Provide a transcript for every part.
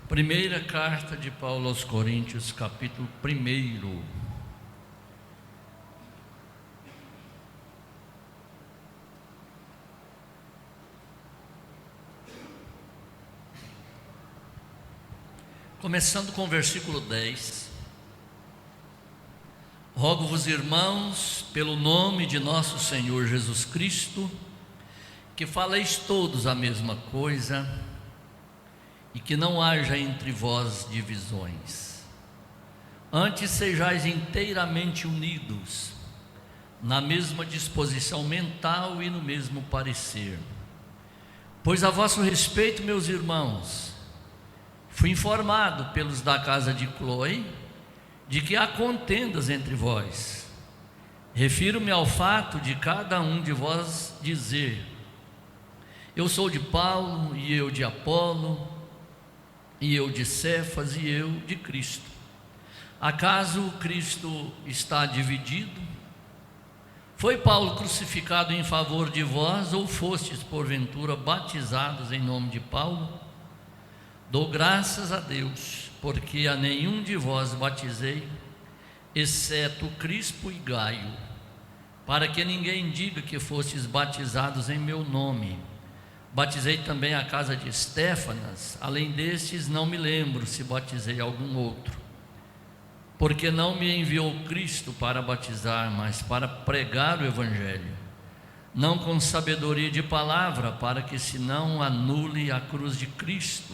Primeira carta de Paulo aos Coríntios, capítulo 1. Começando com o versículo 10. Rogo-vos, irmãos, pelo nome de nosso Senhor Jesus Cristo, que faleis todos a mesma coisa, e que não haja entre vós divisões. Antes sejais inteiramente unidos, na mesma disposição mental e no mesmo parecer. Pois a vosso respeito, meus irmãos, fui informado pelos da casa de Cloe de que há contendas entre vós. Refiro-me ao fato de cada um de vós dizer: eu sou de Paulo, e eu de Apolo, e eu de Cefas, e eu de Cristo. Acaso Cristo está dividido? Foi Paulo crucificado em favor de vós, ou fostes porventura batizados em nome de Paulo? Dou graças a Deus, porque a nenhum de vós batizei, exceto Crispo e Gaio, para que ninguém diga que fostes batizados em meu nome. Batizei também a casa de Estéfanas, além destes não me lembro se batizei algum outro. Porque não me enviou Cristo para batizar, mas para pregar o Evangelho, não com sabedoria de palavra, para que se não anule a cruz de Cristo.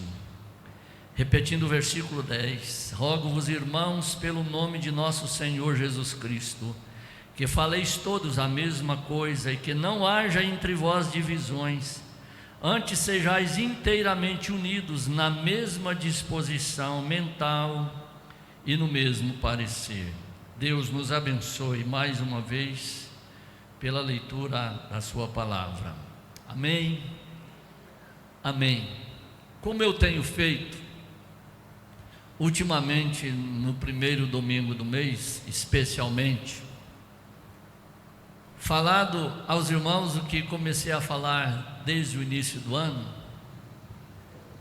Repetindo o versículo 10, rogo-vos, irmãos, pelo nome de nosso Senhor Jesus Cristo, que faleis todos a mesma coisa, e que não haja entre vós divisões. Antes sejais inteiramente unidos na mesma disposição mental e no mesmo parecer. Deus nos abençoe mais uma vez pela leitura da sua palavra. Amém? Amém. Como eu tenho feito ultimamente, no primeiro domingo do mês, especialmente, falado aos irmãos o que comecei a falar desde o início do ano,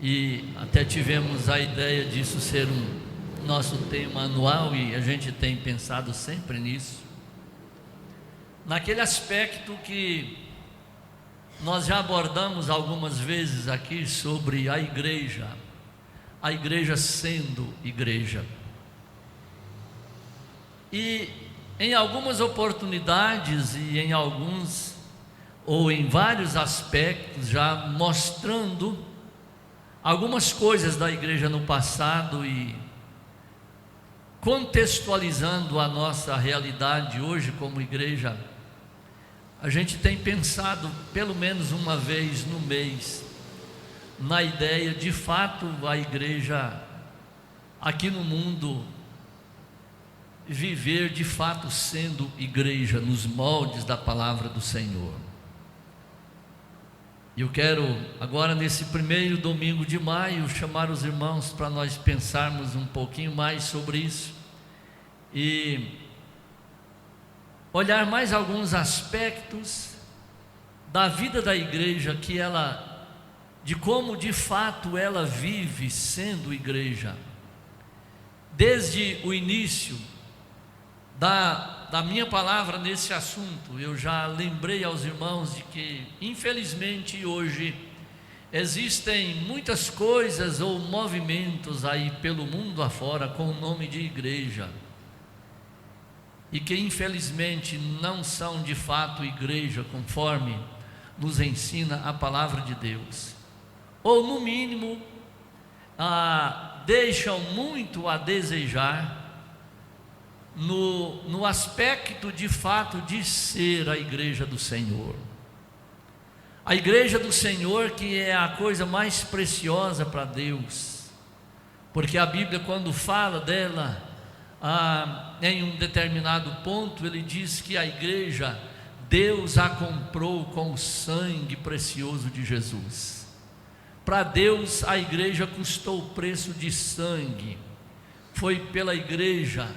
e até tivemos a ideia disso ser um nosso tema anual, e a gente tem pensado sempre nisso, naquele aspecto que nós já abordamos algumas vezes aqui sobre a igreja sendo igreja. E em algumas oportunidades e em alguns ou em vários aspectos, já mostrando algumas coisas da igreja no passado e contextualizando a nossa realidade hoje como igreja, a gente tem pensado pelo menos uma vez no mês na ideia de fato a igreja aqui no mundo viver de fato sendo igreja nos moldes da palavra do Senhor. E eu quero agora, nesse primeiro domingo de maio, chamar os irmãos para nós pensarmos um pouquinho mais sobre isso e olhar mais alguns aspectos da vida da igreja, de como de fato ela vive sendo igreja. Desde o início da minha palavra nesse assunto, eu já lembrei aos irmãos de que, infelizmente, hoje existem muitas coisas ou movimentos aí pelo mundo afora com o nome de igreja, e que infelizmente não são de fato igreja conforme nos ensina a palavra de Deus, ou no mínimo deixam muito a desejar no aspecto de fato de ser a igreja do Senhor. A igreja do Senhor, que é a coisa mais preciosa para Deus, porque a Bíblia, quando fala dela, em um determinado ponto, ele diz que a igreja, Deus a comprou com o sangue precioso de Jesus. Para Deus, a igreja custou o preço de sangue. Foi pela igreja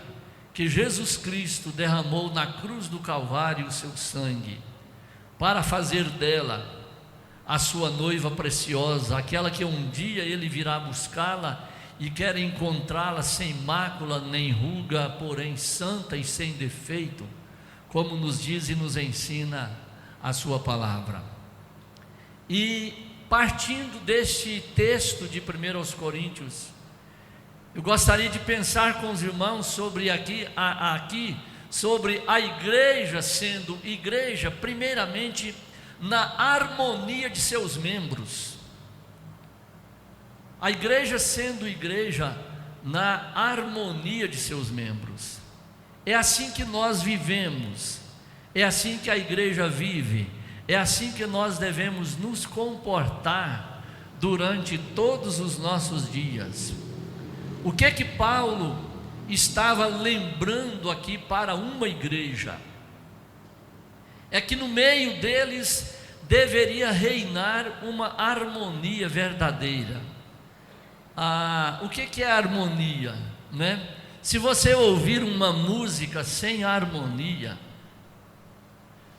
que Jesus Cristo derramou na cruz do Calvário o seu sangue, para fazer dela a sua noiva preciosa, aquela que um dia ele virá buscá-la e quer encontrá-la sem mácula nem ruga, porém santa e sem defeito, como nos diz e nos ensina a sua palavra. E partindo deste texto de 1 Coríntios, eu gostaria de pensar com os irmãos sobre sobre a igreja sendo igreja, primeiramente na harmonia de seus membros. A igreja sendo igreja na harmonia de seus membros. É assim que nós vivemos, é assim que a igreja vive, é assim que nós devemos nos comportar durante todos os nossos dias. O que é que Paulo estava lembrando aqui para uma igreja? É que no meio deles deveria reinar uma harmonia verdadeira. O que é harmonia, né? Se você ouvir uma música sem harmonia,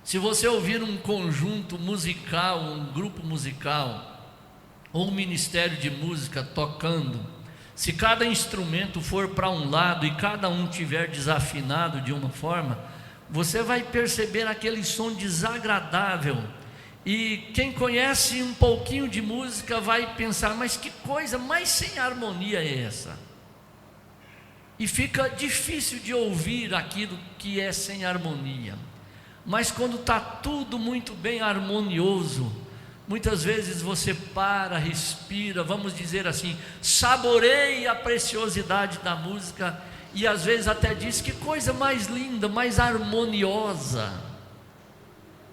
se você ouvir um conjunto musical, um grupo musical, ou um ministério de música tocando, se cada instrumento for para um lado e cada um tiver desafinado de uma forma, você vai perceber aquele som desagradável. E quem conhece um pouquinho de música vai pensar, mas que coisa mais sem harmonia é essa? E fica difícil de ouvir aquilo que é sem harmonia. Mas quando está tudo muito bem harmonioso, muitas vezes você para, respira, vamos dizer assim, saboreia a preciosidade da música, e às vezes até diz, que coisa mais linda, mais harmoniosa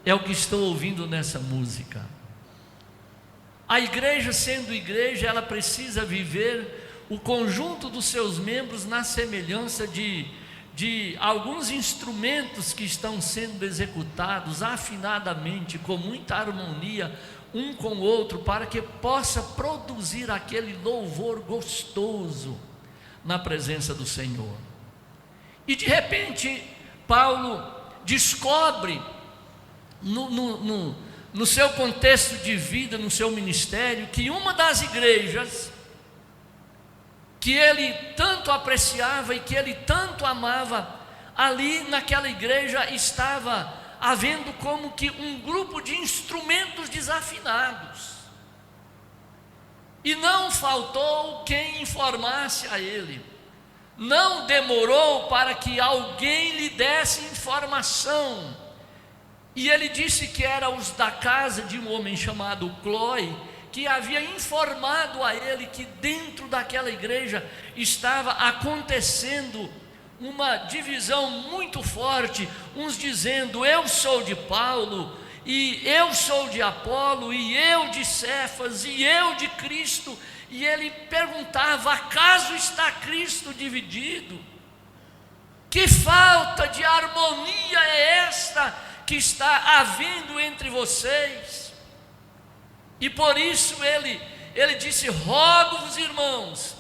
é o que estou ouvindo nessa música. A igreja sendo igreja, ela precisa viver o conjunto dos seus membros na semelhança de alguns instrumentos que estão sendo executados afinadamente, com muita harmonia um com o outro, para que possa produzir aquele louvor gostoso na presença do Senhor. E de repente Paulo descobre no seu contexto de vida, no seu ministério, que uma das igrejas que ele tanto apreciava e que ele tanto amava, ali naquela igreja estava havendo como que um grupo de instrumentos desafinados, e não faltou quem informasse a ele, não demorou para que alguém lhe desse informação, e ele disse que era os da casa de um homem chamado Cloe, que havia informado a ele que dentro daquela igreja estava acontecendo uma divisão muito forte, uns dizendo, eu sou de Paulo, e eu sou de Apolo, e eu de Cefas, e eu de Cristo. E ele perguntava, acaso está Cristo dividido? Que falta de harmonia é esta que está havendo entre vocês? E por isso ele disse, rogo-vos, irmãos,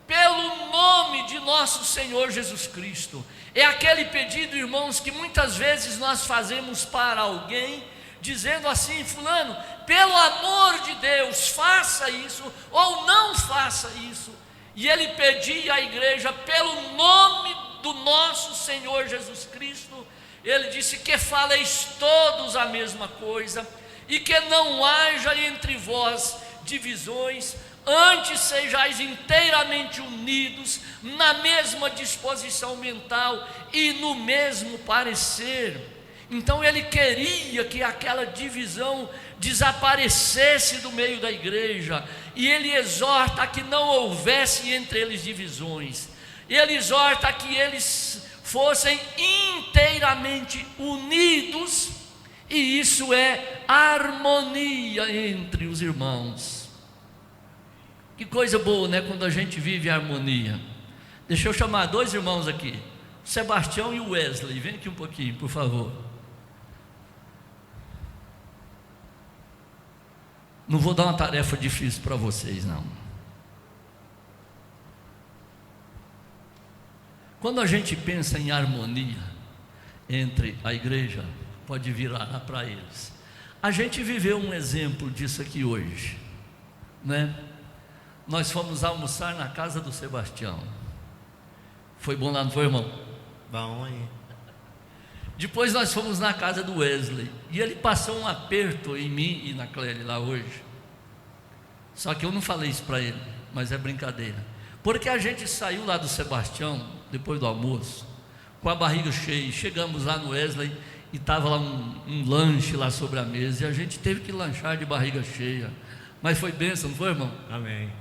pelo nome de nosso Senhor Jesus Cristo. É aquele pedido, irmãos, que muitas vezes nós fazemos para alguém, dizendo assim, fulano, pelo amor de Deus, faça isso, ou não faça isso. E ele pedia à igreja, pelo nome do nosso Senhor Jesus Cristo, ele disse, que faleis todos a mesma coisa, e que não haja entre vós divisões, antes sejais inteiramente unidos, na mesma disposição mental e no mesmo parecer. Então ele queria que aquela divisão desaparecesse do meio da igreja, e ele exorta a que não houvesse entre eles divisões, ele exorta a que eles fossem inteiramente unidos, e isso é harmonia entre os irmãos. Que coisa boa, né? Quando a gente vive a harmonia. Deixa eu chamar dois irmãos aqui, o Sebastião e o Wesley. Vem aqui um pouquinho, por favor. Não vou dar uma tarefa difícil para vocês, não. Quando a gente pensa em harmonia entre a igreja, pode virar para eles. A gente viveu um exemplo disso aqui hoje, né? nós fomos almoçar na casa do Sebastião. Foi bom lá, não foi, irmão? Bom aí. Depois nós fomos na casa do Wesley, e ele passou um aperto em mim e na Clélia lá hoje. Só que eu não falei isso para ele, mas é brincadeira. Porque a gente saiu lá do Sebastião, depois do almoço, com a barriga cheia. Chegamos lá no Wesley e estava lá um lanche lá sobre a mesa, e a gente teve que lanchar de barriga cheia. Mas foi bênção, não foi, irmão? Amém.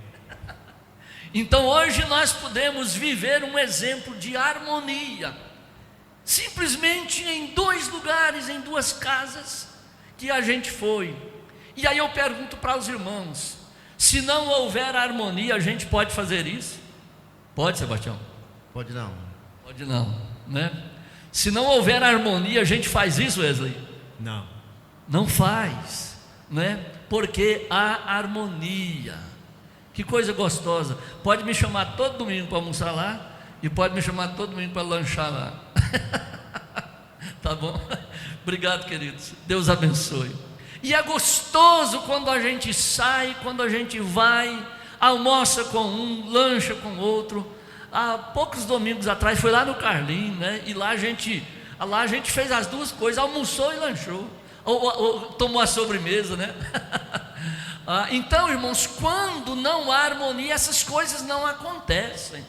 Então hoje nós podemos viver um exemplo de harmonia, simplesmente em 2 lugares, em 2 casas que a gente foi. E aí eu pergunto para os irmãos: se não houver harmonia, a gente pode fazer isso? Pode, Sebastião? Pode não. Pode não, né? Se não houver harmonia, a gente faz isso, Wesley? Não. Não faz, né? Porque há harmonia. Que coisa gostosa. Pode me chamar todo domingo para almoçar lá, e pode me chamar todo domingo para lanchar lá. Tá bom? Obrigado, queridos. Deus abençoe. E é gostoso quando a gente sai, quando a gente vai, almoça com um, lancha com outro. Há poucos domingos atrás, foi lá no Carlinho, né? E lá a gente fez as 2 coisas, almoçou e lanchou, ou tomou a sobremesa, né? Então, irmãos, quando não há harmonia, essas coisas não acontecem.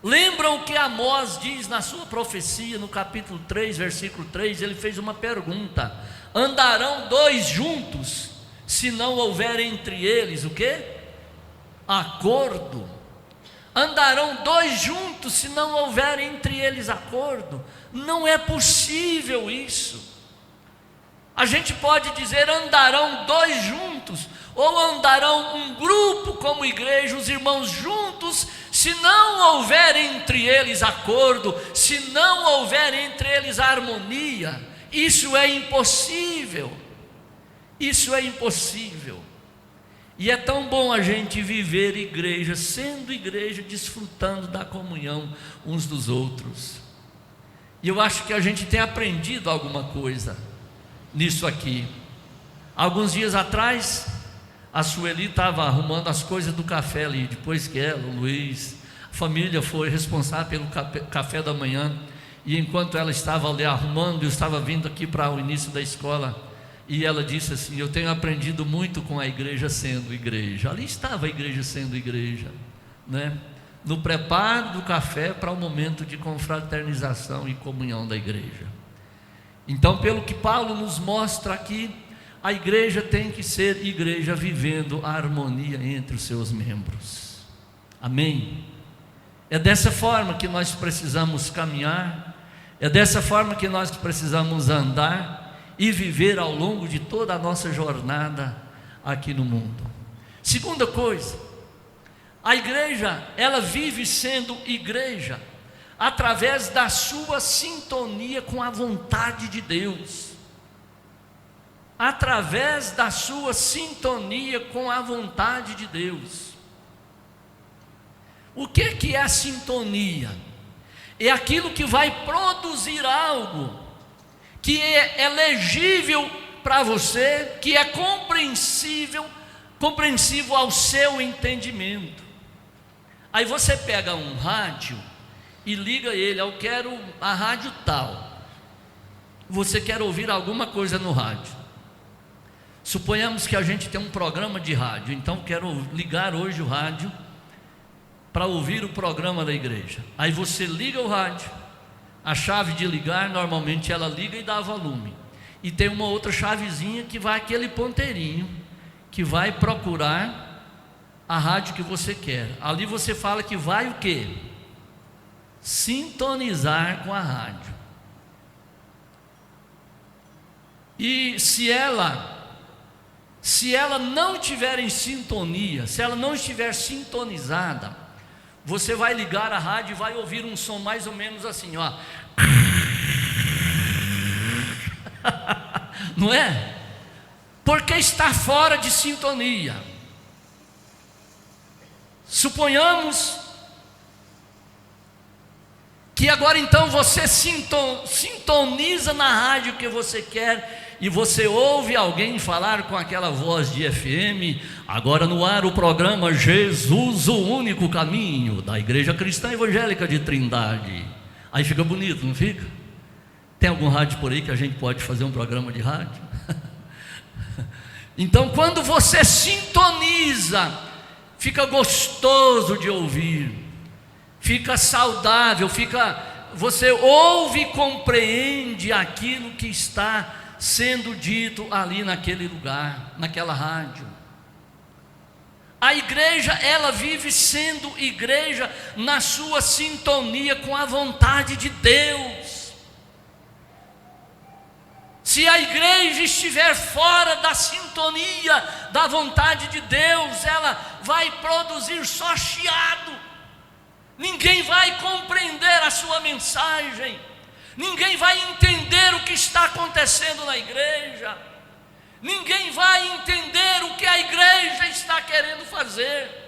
Lembram o que Amós diz na sua profecia, no capítulo 3, versículo 3? Ele fez uma pergunta: andarão 2 juntos, se não houver entre eles o quê? Acordo. Andarão 2 juntos, se não houver entre eles acordo? Não é possível isso. A gente pode dizer andarão 2 juntos, ou andarão um grupo como igreja, os irmãos juntos, se não houver entre eles acordo, se não houver entre eles harmonia. Isso é impossível. Isso é impossível. E é tão bom a gente viver igreja, sendo igreja, desfrutando da comunhão uns dos outros. E eu acho que a gente tem aprendido alguma coisa nisso aqui. Alguns dias atrás, a Sueli estava arrumando as coisas do café ali, depois que ela, o Luiz, a família foi responsável pelo café da manhã. E enquanto ela estava ali arrumando, eu estava vindo aqui para o início da escola, e ela disse assim: eu tenho aprendido muito com a igreja sendo igreja. Ali estava a igreja sendo igreja, né? No preparo do café para o momento de confraternização e comunhão da igreja. Então, pelo que Paulo nos mostra aqui, a igreja tem que ser igreja vivendo a harmonia entre os seus membros. Amém? É dessa forma que nós precisamos caminhar, é dessa forma que nós precisamos andar e viver ao longo de toda a nossa jornada aqui no mundo. Segunda coisa, a igreja, ela vive sendo igreja através da sua sintonia com a vontade de Deus. Através da sua sintonia com a vontade de Deus. O que é a sintonia? É aquilo que vai produzir algo que é legível para você, que é compreensível ao seu entendimento. Aí você pega um rádio e liga ele: eu quero a rádio tal. Você quer ouvir alguma coisa no rádio. Suponhamos que a gente tem um programa de rádio, então quero ligar hoje o rádio para ouvir o programa da igreja. Aí você liga o rádio, a chave de ligar, normalmente ela liga e dá volume, e tem uma outra chavezinha que vai aquele ponteirinho, que vai procurar a rádio que você quer. Ali você fala que vai o quê? Sintonizar com a rádio. E se ela não estiver em sintonia, se ela não estiver sintonizada, você vai ligar a rádio e vai ouvir um som mais ou menos assim, ó. Não é? Porque está fora de sintonia. Suponhamos que agora então você sintoniza na rádio que você quer, e você ouve alguém falar com aquela voz de FM, agora no ar o programa Jesus, o único caminho, da Igreja Cristã Evangélica de Trindade. Aí fica bonito, não fica? Tem algum rádio por aí que a gente pode fazer um programa de rádio? Então, quando você sintoniza, fica gostoso de ouvir, fica saudável, você ouve e compreende aquilo que está sendo dito ali naquele lugar, naquela rádio. A igreja, ela vive sendo igreja na sua sintonia com a vontade de Deus. Se a igreja estiver fora da sintonia da vontade de Deus, ela vai produzir só chiado. Ninguém vai compreender a sua mensagem, ninguém vai entender o que está acontecendo na igreja, ninguém vai entender o que a igreja está querendo fazer.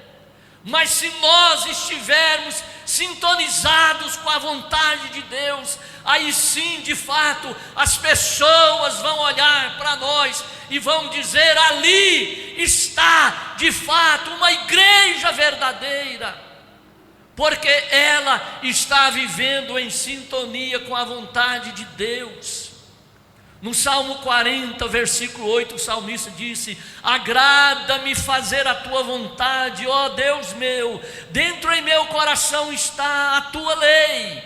Mas se nós estivermos sintonizados com a vontade de Deus, aí sim, de fato, as pessoas vão olhar para nós e vão dizer: ali está de fato uma igreja verdadeira, porque ela está vivendo em sintonia com a vontade de Deus. No Salmo 40, versículo 8, o salmista disse: agrada-me fazer a tua vontade, ó Deus meu, dentro em meu coração está a tua lei.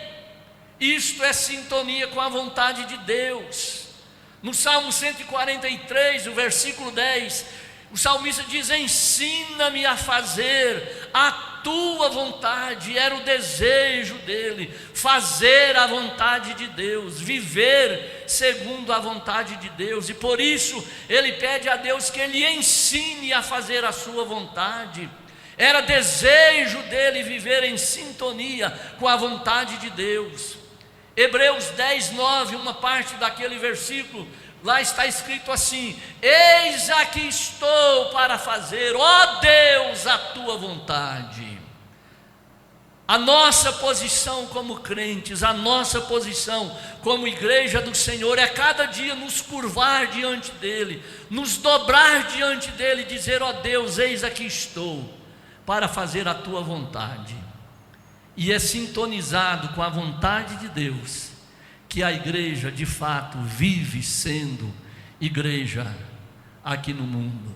Isto é sintonia com a vontade de Deus. No Salmo 143, o versículo 10, o salmista diz: ensina-me a fazer a tua vontade. Era o desejo dele, fazer a vontade de Deus, viver segundo a vontade de Deus, e por isso ele pede a Deus que ele ensine a fazer a sua vontade. Era desejo dele viver em sintonia com a vontade de Deus. Hebreus 10, 9, uma parte daquele versículo, lá está escrito assim: eis aqui estou para fazer, ó Deus, a tua vontade. A nossa posição como crentes, a nossa posição como igreja do Senhor é cada dia nos curvar diante dEle, nos dobrar diante dEle, dizer: ó Deus, eis aqui estou para fazer a tua vontade. E é sintonizado com a vontade de Deus que a igreja de fato vive sendo igreja aqui no mundo.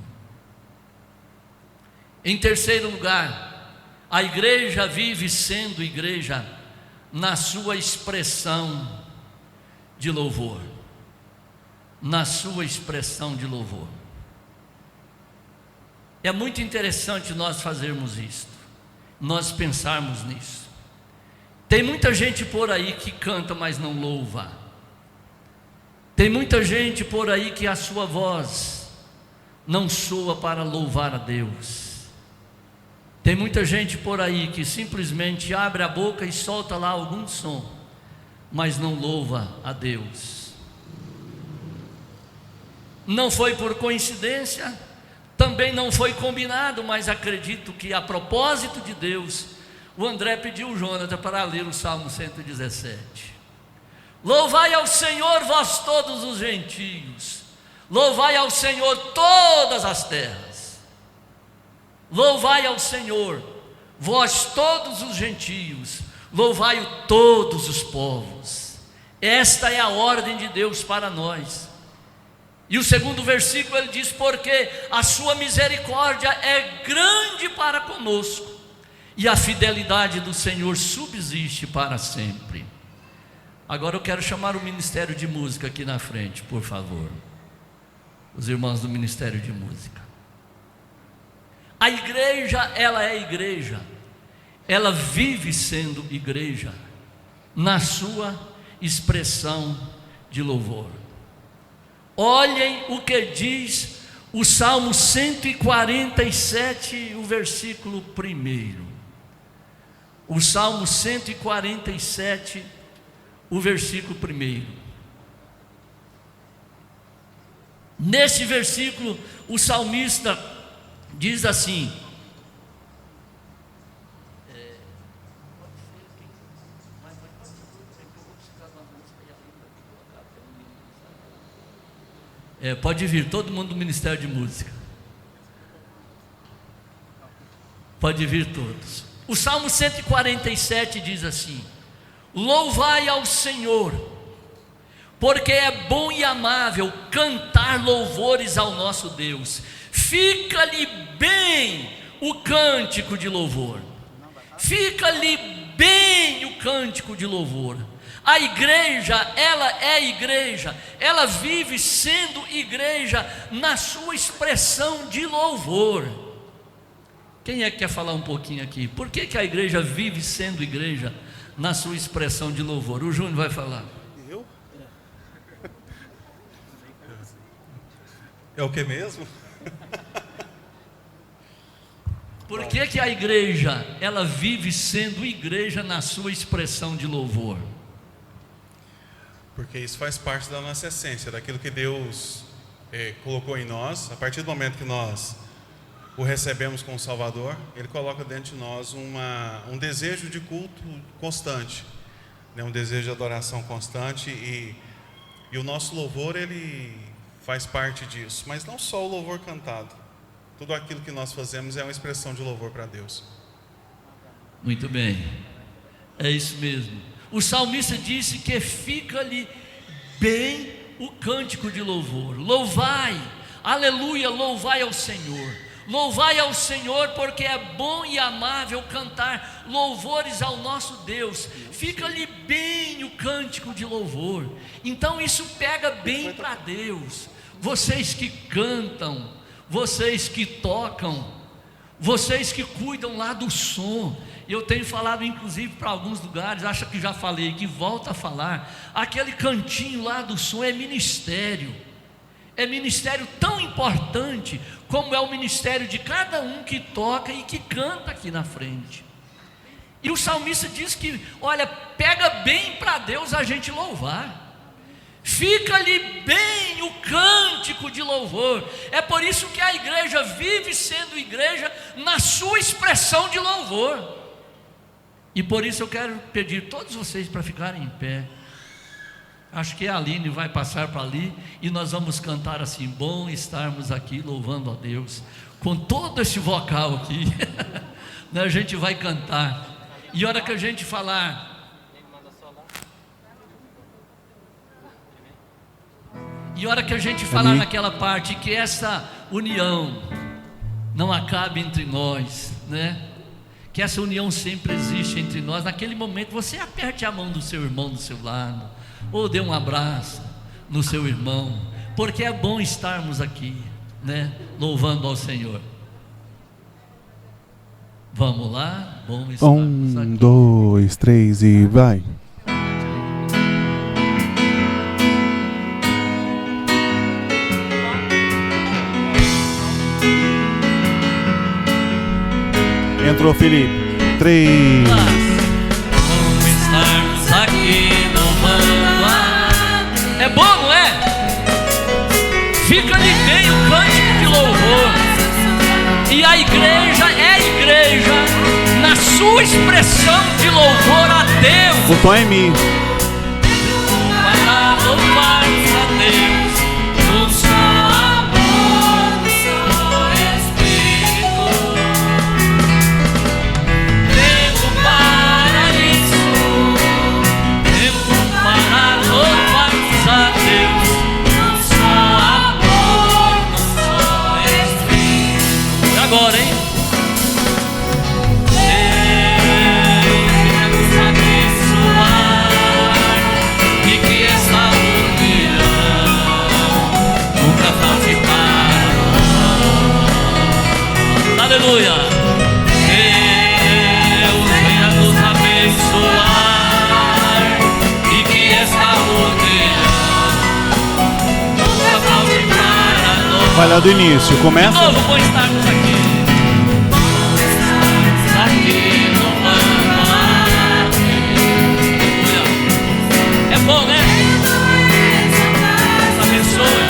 Em terceiro lugar, a igreja vive sendo igreja na sua expressão de louvor. Na sua expressão de louvor. É muito interessante nós fazermos isto, nós pensarmos nisso. Tem muita gente por aí que canta, mas não louva. Tem muita gente por aí que a sua voz não soa para louvar a Deus. Tem muita gente por aí que simplesmente abre a boca e solta lá algum som, mas não louva a Deus. Não foi por coincidência, também não foi combinado, mas acredito que a propósito de Deus, o André pediu o Jonathan para ler o Salmo 117. Louvai ao Senhor, vós todos os gentios, louvai ao Senhor todas as terras. Louvai ao Senhor, vós todos os gentios, louvai-o todos os povos. Esta é a ordem de Deus para nós. E o segundo versículo ele diz: porque a sua misericórdia é grande para conosco, e a fidelidade do Senhor subsiste para sempre. Agora eu quero chamar o Ministério de Música aqui na frente, por favor. Os irmãos do Ministério de Música. A igreja, ela é igreja, ela vive sendo igreja na sua expressão de louvor. Olhem o que diz o Salmo 147, o versículo 1. O Salmo 147, o versículo 1. Nesse versículo, o salmista diz assim: Pode vir todo mundo do Ministério de Música. Pode vir todos. O Salmo 147 diz assim: louvai ao Senhor, porque é bom e amável cantar louvores ao nosso Deus. Fica-lhe bem o cântico de louvor. Fica-lhe bem o cântico de louvor. A igreja, ela é igreja, ela vive sendo igreja na sua expressão de louvor. Quem é que quer falar um pouquinho aqui? Por que a igreja vive sendo igreja na sua expressão de louvor? O Júnior vai falar. Eu? É o que mesmo? Por que a igreja, ela vive sendo igreja na sua expressão de louvor? Porque isso faz parte da nossa essência, daquilo que Deus colocou em nós. A partir do momento que nós o recebemos como Salvador, Ele coloca dentro de nós um desejo de culto constante, né? Um desejo de adoração constante, e o nosso louvor, ele faz parte disso. Mas não só o louvor cantado, tudo aquilo que nós fazemos é uma expressão de louvor para Deus. Muito bem, é isso mesmo. O salmista disse que fica-lhe bem o cântico de louvor. Louvai, aleluia, louvai ao Senhor. Louvai ao Senhor, porque é bom e amável cantar louvores ao nosso Deus. Fica-lhe bem o cântico de louvor. Então isso pega bem para Deus. Vocês que cantam, vocês que tocam, vocês que cuidam lá do som. Eu tenho falado inclusive para alguns lugares, acho que já falei, que volta a falar. Aquele cantinho lá do som é ministério. É ministério tão importante como é o ministério de cada um que toca e que canta aqui na frente. E o salmista diz que, olha, pega bem para Deus a gente louvar. Fica-lhe bem o cântico de louvor. É por isso que a igreja vive sendo igreja na sua expressão de louvor. E por isso eu quero pedir todos vocês para ficarem em pé. Acho que a Aline vai passar para ali e nós vamos cantar assim: bom estarmos aqui louvando a Deus, com todo esse vocal aqui. A gente vai cantar. E a hora que a gente falar, naquela parte que essa união não acabe entre nós, né? Que essa união sempre existe entre nós. Naquele momento você aperte a mão do seu irmão do seu lado, ou dê um abraço no seu irmão, porque é bom estarmos aqui, né? Louvando ao Senhor. Vamos lá, bom estarmos aqui. 1, 2, 3 e vai. Entrou, Felipe. 3. Vamos estarmos aqui louvando a... É bom, não é? Fica-lhe bem o cântico de louvor. E a igreja é igreja na sua expressão de louvor a Deus. O tom é mim. Para louvarmos a Deus no seu amor, no seu Espírito. Tempo para isso, tempo para louvarmos a Deus no seu amor, no seu Espírito. E agora, hein? Aleluia. Deus venha nos abençoar e que esta união nunca falte para nós. Vai lá do início, começa. De novo, vou estarmos aqui. Vamos estarmos aqui louvando a Deus. É bom, né? Deus abençoe.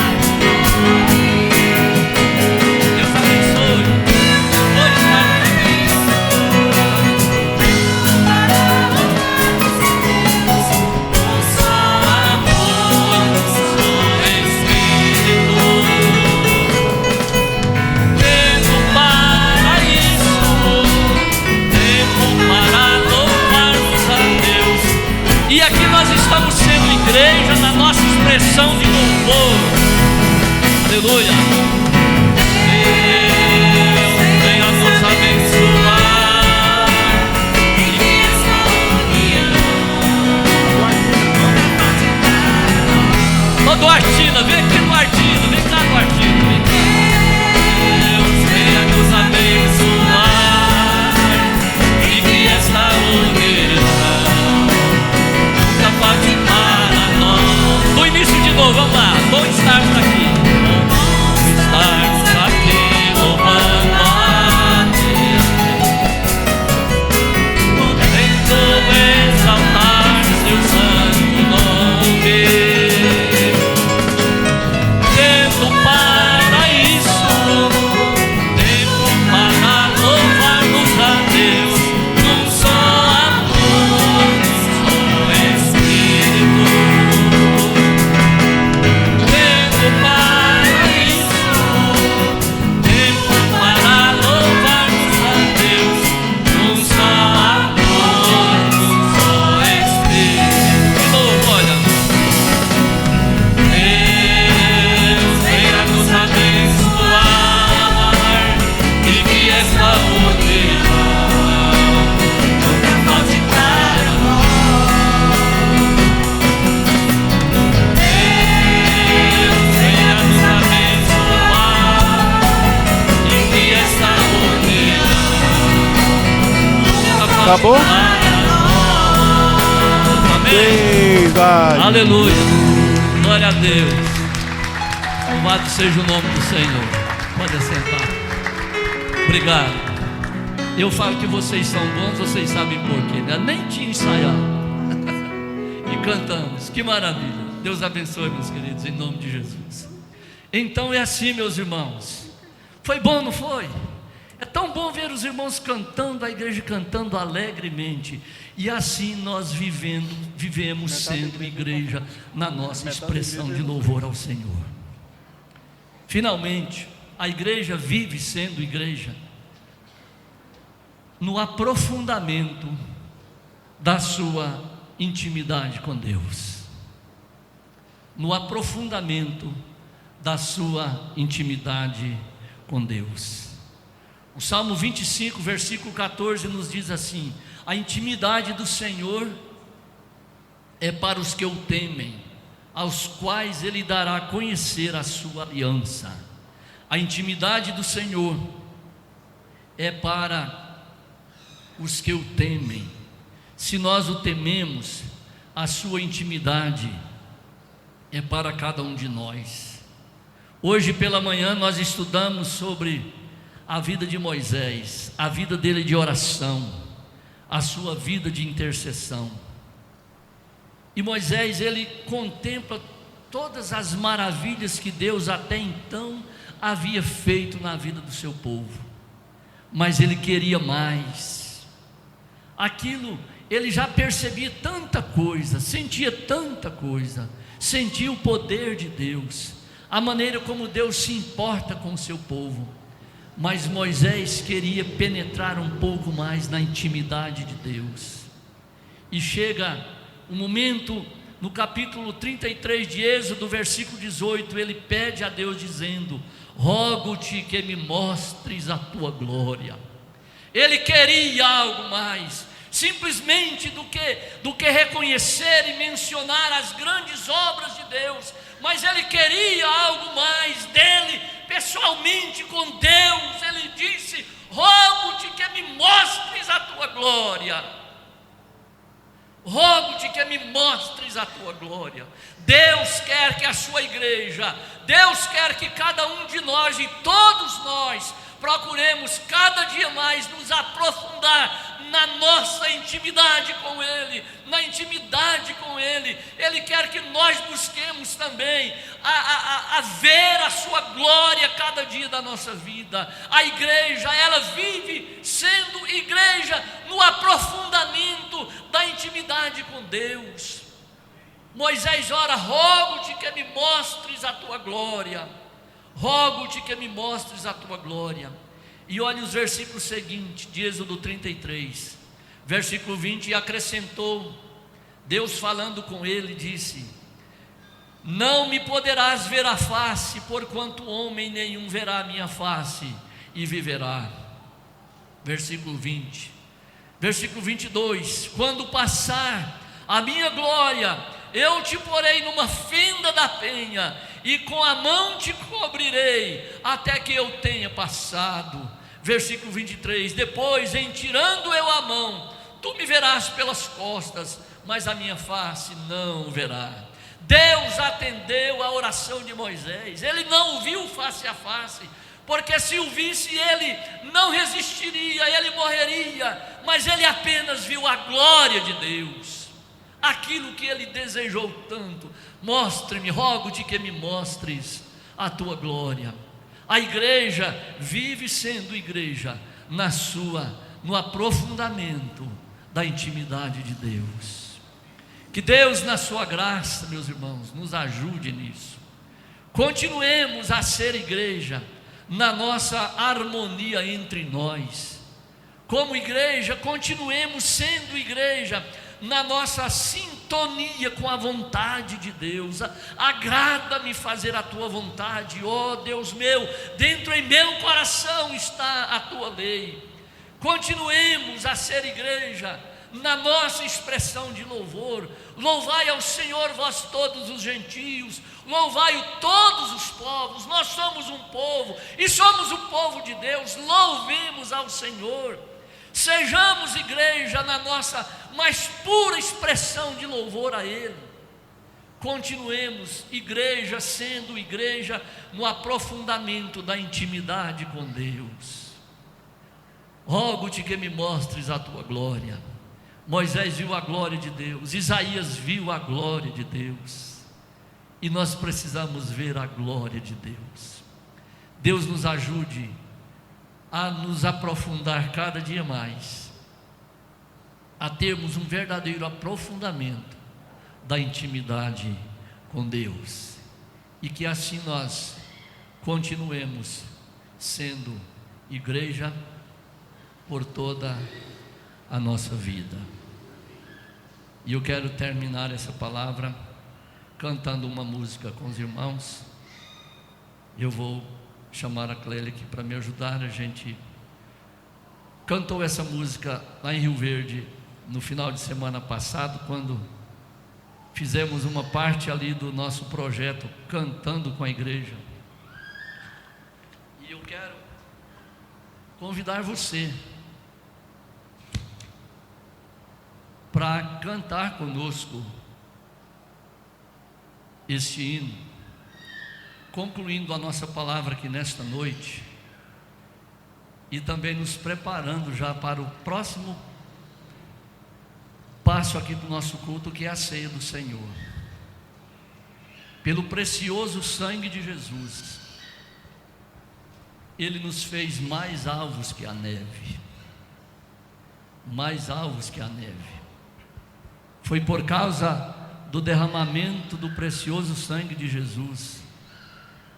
Espírito aleluia. Deus venha nos abençoar e que essa união. Ô Duartina, vem aqui Duartina, vem cá Duartina, vem cá. Deus venha nos abençoar e que essa união nunca pode parar nós. No início de novo, vamos lá. Bom estarmos aqui. Bom estarmos aqui louvando a Deus, podendo exaltar seu santo nome. Tempo para isso, tempo para louvarmos a Deus, não só amor, só Espírito. Tempo para isso, tempo para louvarmos a Deus, não só amor, só Espírito. De novo, olha. Deus venha nos abençoar e que essa união nunca falte para nós. Deus venha nos abençoar e que essa união nunca falte Acabou? para nós. Amém. 3, vai. Aleluia, glória a Deus, louvado seja o nome do Senhor. Pode assentar. Obrigado. Eu falo que vocês são bons, vocês sabem por quê, né? Nem tinha ensaiado e cantamos, que maravilha. Deus abençoe, meus queridos, em nome de Jesus. Então é assim, meus irmãos. Foi bom, não foi? É tão bom ver os irmãos cantando, a igreja cantando alegremente. E assim nós vivemos sendo igreja na nossa expressão de louvor ao Senhor. Finalmente, a igreja vive sendo igreja no aprofundamento da sua intimidade com Deus. No aprofundamento da sua intimidade com Deus. O Salmo 25, versículo 14 nos diz assim: a intimidade do Senhor é para os que o temem, aos quais Ele dará a conhecer a sua aliança. A intimidade do Senhor é para os que o temem. Se nós o tememos, a sua intimidade é para cada um de nós. Hoje pela manhã nós estudamos sobre a vida de Moisés, a vida dele de oração, a sua vida de intercessão. E Moisés, ele contempla todas as maravilhas que Deus até então havia feito na vida do seu povo, mas ele queria mais. Aquilo, ele já percebia tanta coisa, sentia tanta coisa, sentia o poder de Deus, a maneira como Deus se importa com o seu povo. Mas Moisés queria penetrar um pouco mais na intimidade de Deus. E chega um momento, no capítulo 33 de Êxodo, versículo 18, ele pede a Deus dizendo: rogo-te que me mostres a tua glória. Ele queria algo mais, simplesmente do que reconhecer e mencionar as grandes obras de Deus, mas ele queria algo mais dele, pessoalmente com Deus. Ele disse: rogo-te que me mostres a tua glória. Rogo-te que me mostres a tua glória. Deus quer que a sua igreja, Deus quer que cada um de nós e todos nós procuremos cada dia mais nos aprofundar na nossa intimidade com Ele, na intimidade com Ele. Ele quer que nós busquemos também a ver a sua glória cada dia da nossa vida. A igreja, ela vive sendo igreja no aprofundamento da intimidade com Deus. Moisés ora: rogo-te que me mostres a tua glória. Rogo-te que me mostres a tua glória. E olha os versículos seguintes de Êxodo 33, versículo 20: e acrescentou, Deus falando com ele, disse: não me poderás ver a face, porquanto homem nenhum verá a minha face e viverá. Versículo 20. Versículo 22. Quando passar a minha glória, eu te porei numa fenda da penha, e com a mão te cobrirei, até que eu tenha passado. Versículo 23. Depois, em tirando eu a mão, tu me verás pelas costas, mas a minha face não verá. Deus atendeu a oração de Moisés. Ele não o viu face a face, porque se o visse ele não resistiria, ele morreria. Mas ele apenas viu a glória de Deus, aquilo que ele desejou tanto. Mostre-me, rogo-te que me mostres a tua glória. A igreja vive sendo igreja no aprofundamento da intimidade de Deus. Que Deus, na sua graça, meus irmãos, nos ajude nisso. Continuemos a ser igreja na nossa harmonia entre nós. Como igreja, continuemos sendo igreja na nossa sintonia com a vontade de Deus. Agrada-me fazer a tua vontade, ó Deus meu, dentro em meu coração está a tua lei. Continuemos a ser igreja na nossa expressão de louvor. Louvai ao Senhor vós todos os gentios, louvai-o todos os povos. Nós somos um povo e somos o povo de Deus. Louvemos ao Senhor. Sejamos igreja na nossa mais pura expressão de louvor a Ele. Continuemos igreja sendo igreja no aprofundamento da intimidade com Deus. Rogo-te que me mostres a tua glória. Moisés viu a glória de Deus, Isaías viu a glória de Deus, e nós precisamos ver a glória de Deus. Deus nos ajude a nos aprofundar cada dia mais, a termos um verdadeiro aprofundamento da intimidade com Deus, e que assim nós continuemos sendo igreja por toda a nossa vida. E eu quero terminar essa palavra cantando uma música com os irmãos. Eu vou chamar a Clélia aqui para me ajudar. A gente cantou essa música lá em Rio Verde no final de semana passado, quando fizemos uma parte ali do nosso projeto Cantando com a Igreja. E eu quero convidar você para cantar conosco este hino, concluindo a nossa palavra aqui nesta noite, e também nos preparando já para o próximo passo aqui do nosso culto, que é a ceia do Senhor. Pelo precioso sangue de Jesus, Ele nos fez mais alvos que a neve, mais alvos que a neve. Foi por causa do derramamento do precioso sangue de Jesus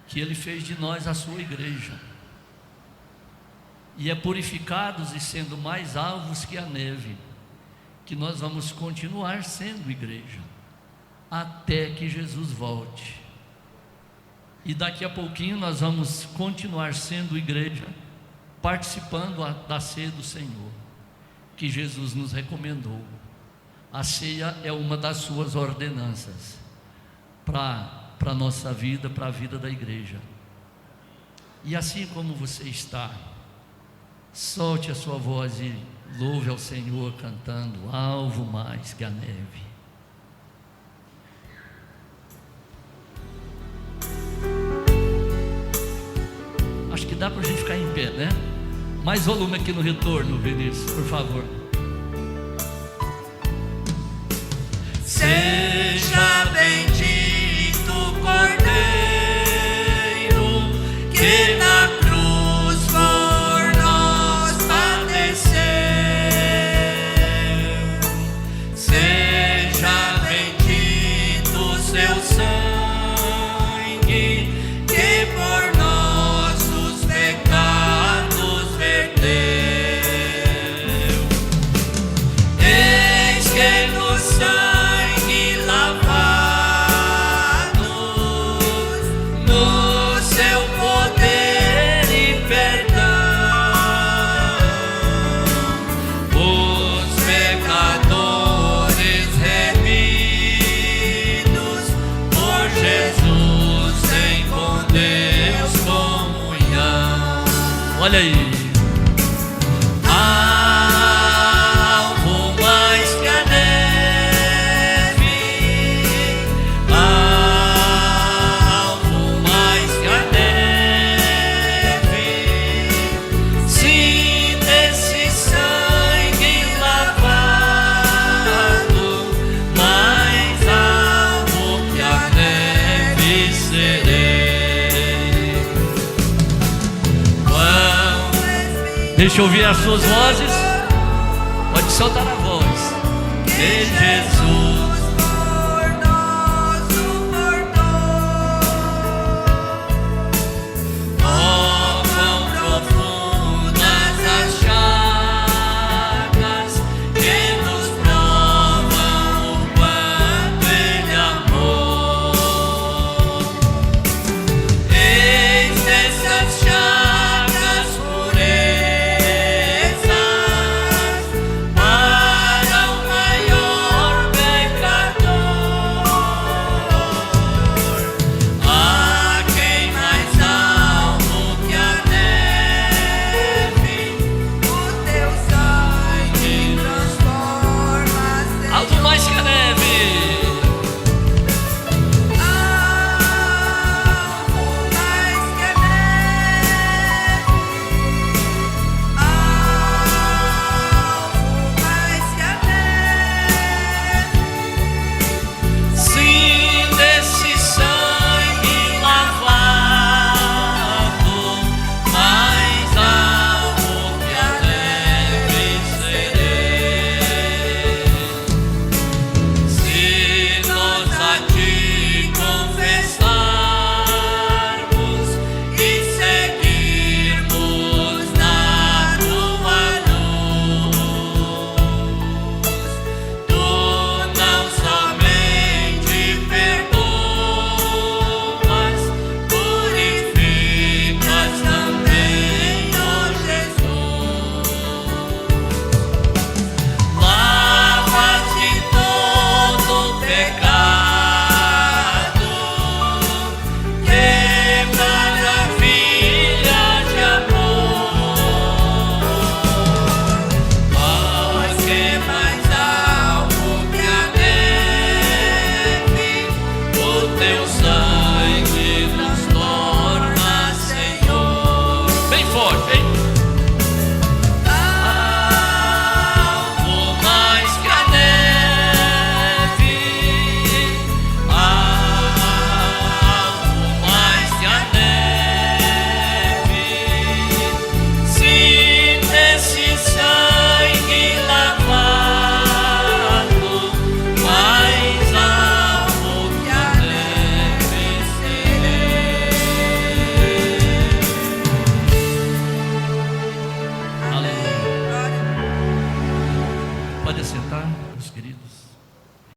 que Ele fez de nós a sua igreja. E é purificados e sendo mais alvos que a neve que nós vamos continuar sendo igreja até que Jesus volte. E daqui a pouquinho nós vamos continuar sendo igreja, participando da ceia do Senhor, que Jesus nos recomendou. A ceia é uma das suas ordenanças para a nossa vida, para a vida da igreja. E assim como você está, solte a sua voz e louve ao Senhor cantando alvo mais que a neve. Acho que dá para a gente ficar em pé, né? Mais volume aqui no retorno, Vinícius, por favor. Seja bendito o Cordeiro que na cruz por nós padeceu. Seja bendito o seu sangue que por nossos pecados verteu. Eis que no sangue lavado Olha aí. Algo mais que a neve, algo mais que a neve. Sim, desse sangue lavado, mais algo que a neve serei. Deixa eu ouvir as suas vozes. Pode soltar a voz. De Jesus por nosso perdão. Oh, quão profundas as chagas que nos provam o quanto Ele amou. Eis essas